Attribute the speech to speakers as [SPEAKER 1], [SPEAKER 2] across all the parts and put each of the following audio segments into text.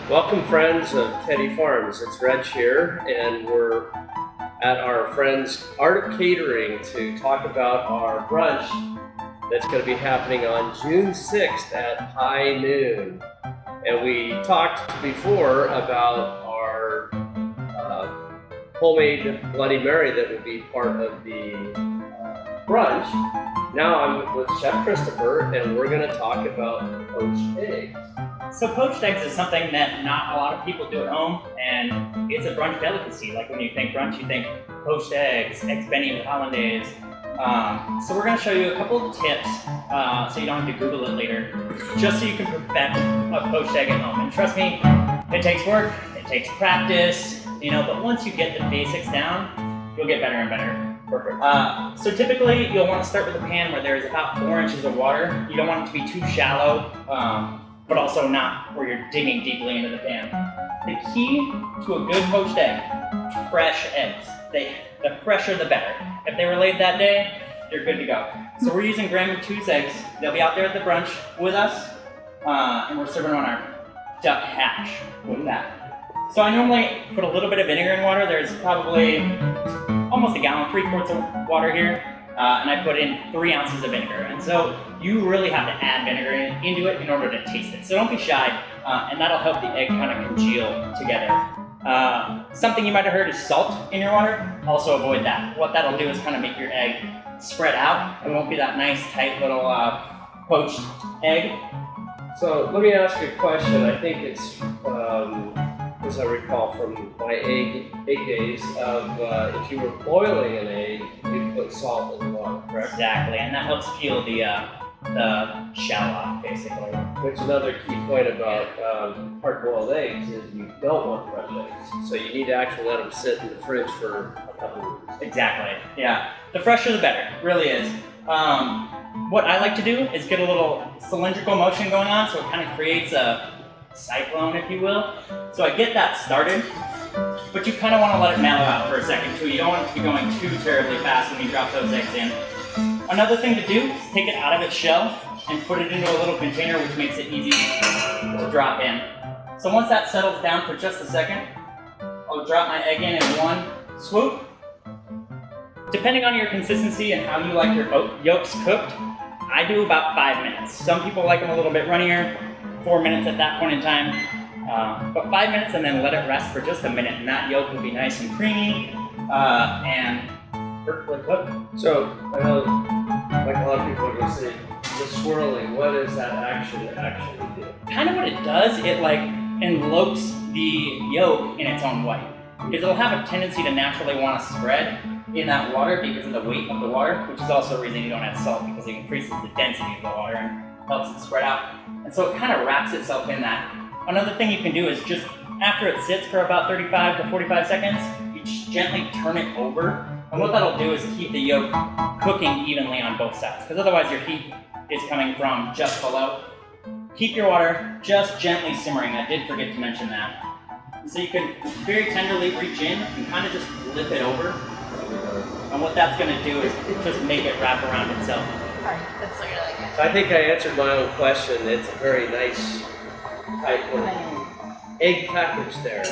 [SPEAKER 1] Welcome, friends of Teddy Farms. It's Reg here, and we're at our friend's Art of Catering to talk about our brunch that's going to be happening on June 6th at high noon. And we talked before about our homemade Bloody Mary that will be part of the brunch. Now I'm with Chef Christopher, and we're going to talk about poached eggs.
[SPEAKER 2] So poached eggs is something that not a lot of people do at home, and it's a brunch delicacy. Like when you think brunch, you think poached eggs, eggs Benny hollandaise. So we're going to show you a couple of tips, so you don't have to Google it later, just so you can perfect a poached egg at home. And trust me, it takes work, it takes practice, but once you get the basics down, you'll get better and better.
[SPEAKER 1] Perfect.
[SPEAKER 2] So typically, you'll want to start with a pan where there's about 4 inches of water. You don't want it to be too shallow, but also not where you're digging deeply into the pan. The key to a good poached egg, fresh eggs. The fresher the better. If they were laid that day, you're good to go. So we're using Graham & Two's eggs. They'll be out there at the brunch with us, and we're serving on our duck hash with that. So I normally put a little bit of vinegar in water. There's probably almost a gallon, 3/4 of water here, and I put in 3 ounces of vinegar. And so you really have to add vinegar into it in order to taste it. So don't be shy, and that'll help the egg kind of congeal together. Something you might have heard is salt in your water. Also avoid that. What that'll do is kind of make your egg spread out. It won't be that nice, tight little poached egg.
[SPEAKER 1] So let me ask you a question. I think it's, as I recall from my egg days, of if you were boiling an egg, you'd put salt in the water, correct?
[SPEAKER 2] Exactly, and that helps peel the shell off, basically.
[SPEAKER 1] Which another key point about hard-boiled eggs is you don't want fresh eggs. So you need to actually let them sit in the fridge for a couple of weeks.
[SPEAKER 2] Exactly, yeah. The fresher the better, really is. What I like to do is get a little cylindrical motion going on, so it kind of creates a cyclone, if you will. So I get that started, but you kind of want to let it mellow out for a second too. You don't want it to be going too terribly fast when you drop those eggs in. Another thing to do is take it out of its shell and put it into a little container, which makes it easy to drop in. So once that settles down for just a second, I'll drop my egg in one swoop. Depending on your consistency and how you like your yolks cooked, I do about 5 minutes. Some people like them a little bit runnier, 4 minutes at that point in time. But 5 minutes and then let it rest for just a minute, and that yolk will be nice and creamy and perfectly cooked.
[SPEAKER 1] So I know, like a lot of people are going to say, the swirling, what does that action actually do?
[SPEAKER 2] Kind of what it does, it like envelopes the yolk in its own white. Because it'll have a tendency to naturally want to spread in that water because of the weight of the water, which is also a reason you don't add salt, because it increases the density of the water and helps it spread out. And so it kind of wraps itself in that. Another thing you can do is just after it sits for about 35 to 45 seconds, you just gently turn it over. And what that'll do is keep the yolk cooking evenly on both sides, because otherwise your heat is coming from just below. Keep your water just gently simmering. I did forget to mention that. So you can very tenderly reach in and kind of just flip it over. And what that's going to do is just make it wrap around itself.
[SPEAKER 3] Alright, that's literally like it.
[SPEAKER 1] So I think I answered my own question. It's a very nice type of egg package there.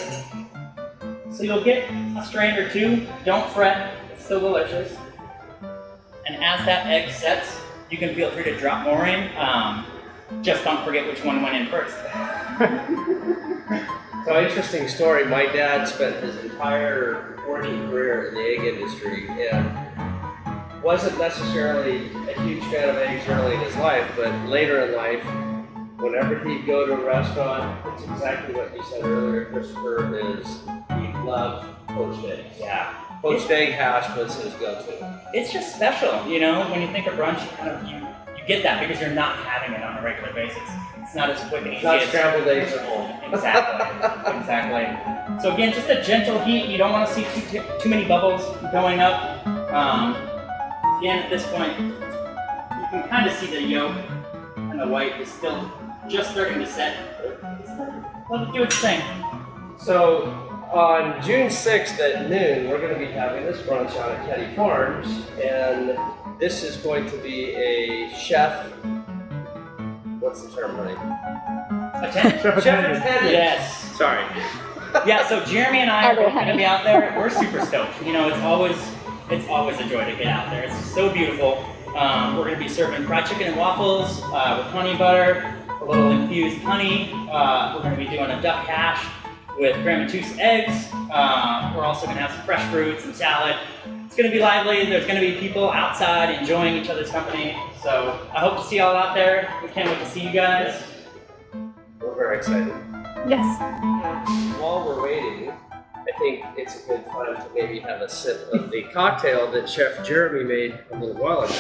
[SPEAKER 2] So you'll get a strand or two. Don't fret, it's still delicious. And as that egg sets, you can feel free to drop more in. Just don't forget which one went in first.
[SPEAKER 1] So interesting story. My dad spent his entire working career in the egg industry and wasn't necessarily a huge fan of eggs early in his life, but later in life, whenever he'd go to a restaurant, it's exactly what you said earlier, Christopher, is he loved poached eggs.
[SPEAKER 2] Yeah.
[SPEAKER 1] Poached egg hash was his go-to.
[SPEAKER 2] It's just special, when you think of brunch, you get that because you're not having it on a regular basis. It's not as quick and easy
[SPEAKER 1] Not
[SPEAKER 2] as
[SPEAKER 1] scrambled eggs at home.
[SPEAKER 2] Exactly, exactly. So again, just a gentle heat. You don't want to see too many bubbles going up. Again, at this point, you can kind of see the yolk and the white is still just starting to set. Let it do its thing.
[SPEAKER 1] So on June 6th at noon, we're going to be having this brunch out at Teddy Farms, and this is going to be a chef. what's the term, honey?
[SPEAKER 2] Attendant.
[SPEAKER 1] Chef attendant.
[SPEAKER 2] Yes.
[SPEAKER 1] Sorry.
[SPEAKER 2] Yeah, so Jeremy and I are
[SPEAKER 3] Other
[SPEAKER 2] both going to
[SPEAKER 3] honey.
[SPEAKER 2] be out there. We're super stoked. You know, it's always a joy to get out there. It's so beautiful. We're going to be serving fried chicken and waffles with honey butter, a little infused honey. We're going to be doing a duck hash with grammatus eggs. We're also going to have some fresh fruits and salad. It's going to be lively. There's going to be people outside enjoying each other's company. So I hope to see y'all out there. We can't wait to see you guys.
[SPEAKER 1] We're very excited.
[SPEAKER 3] Yes.
[SPEAKER 1] While we're waiting, I think it's a good time to maybe have a sip of the cocktail that Chef Jeremy made a little while ago.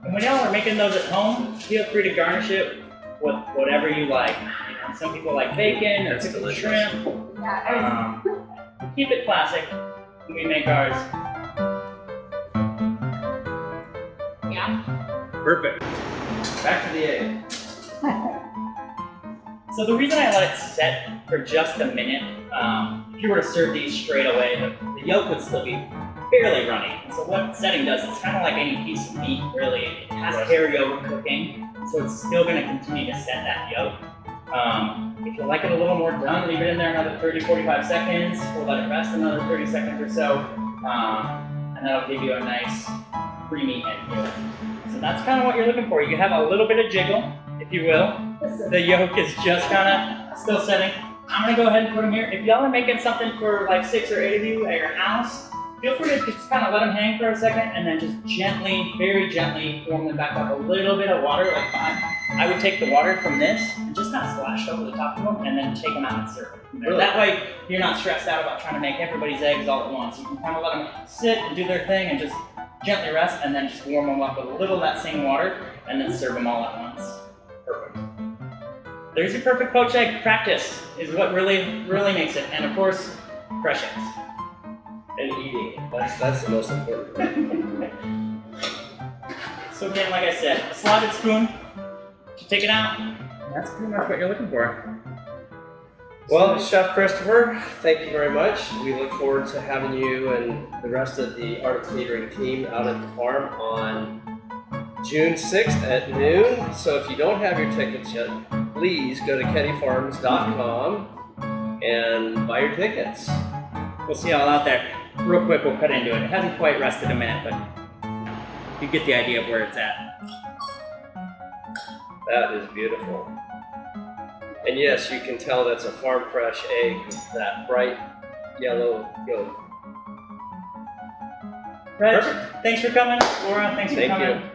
[SPEAKER 2] And when y'all are making those at home, feel free to garnish it with whatever you like. You know, some people like bacon or
[SPEAKER 1] That's
[SPEAKER 2] pickled
[SPEAKER 1] delicious.
[SPEAKER 2] shrimp.
[SPEAKER 3] Yeah.
[SPEAKER 2] Keep it classic when we make ours.
[SPEAKER 3] Yeah.
[SPEAKER 1] Perfect. Back to the egg.
[SPEAKER 2] So the reason I let it set for just a minute, if you were to serve these straight away, the yolk would still be fairly runny. So what setting does, it's kind of like any piece of meat, really. It has carryover cooking, so it's still going to continue to set that yolk. If you like it a little more done, leave it in there another 30, 45 seconds, or let it rest another 30 seconds or so, and that'll give you a nice creamy egg yolk. So that's kind of what you're looking for. You have a little bit of jiggle, if you will. The yolk is just kind of still setting. I'm gonna go ahead and put them here. If y'all are making something for like 6 or 8 of you at your house, feel free to just kind of let them hang for a second and then just gently, very gently warm them back up. A little bit of water, like I would take the water from this and just kind of splash over the top of them and then take them out and serve them.
[SPEAKER 1] Really?
[SPEAKER 2] That way you're not stressed out about trying to make everybody's eggs all at once. You can kind of let them sit and do their thing and just gently rest and then just warm them up with a little of that same water and then serve them all at once.
[SPEAKER 1] Perfect.
[SPEAKER 2] There's your perfect poached egg. Practice is what really makes it. And of course, fresh eggs.
[SPEAKER 1] And eating. That's the most important thing.
[SPEAKER 2] So again, like I said, a slotted spoon to take it out. And that's pretty much what you're looking for.
[SPEAKER 1] Well, Chef Christopher, thank you very much. We look forward to having you and the rest of the Art of Catering team out at the farm on June 6th at noon. So if you don't have your tickets yet, please go to kennyfarms.com and buy your tickets.
[SPEAKER 2] We'll see y'all out there. Real quick, we'll cut into it. It hasn't quite rested a minute, but you get the idea of where it's at.
[SPEAKER 1] That is beautiful. And yes, you can tell that's a farm fresh egg with that bright yellow yolk.
[SPEAKER 2] Reg,
[SPEAKER 1] Perfect.
[SPEAKER 2] thanks for coming. Laura, thanks for
[SPEAKER 1] Thank
[SPEAKER 2] coming.
[SPEAKER 1] you.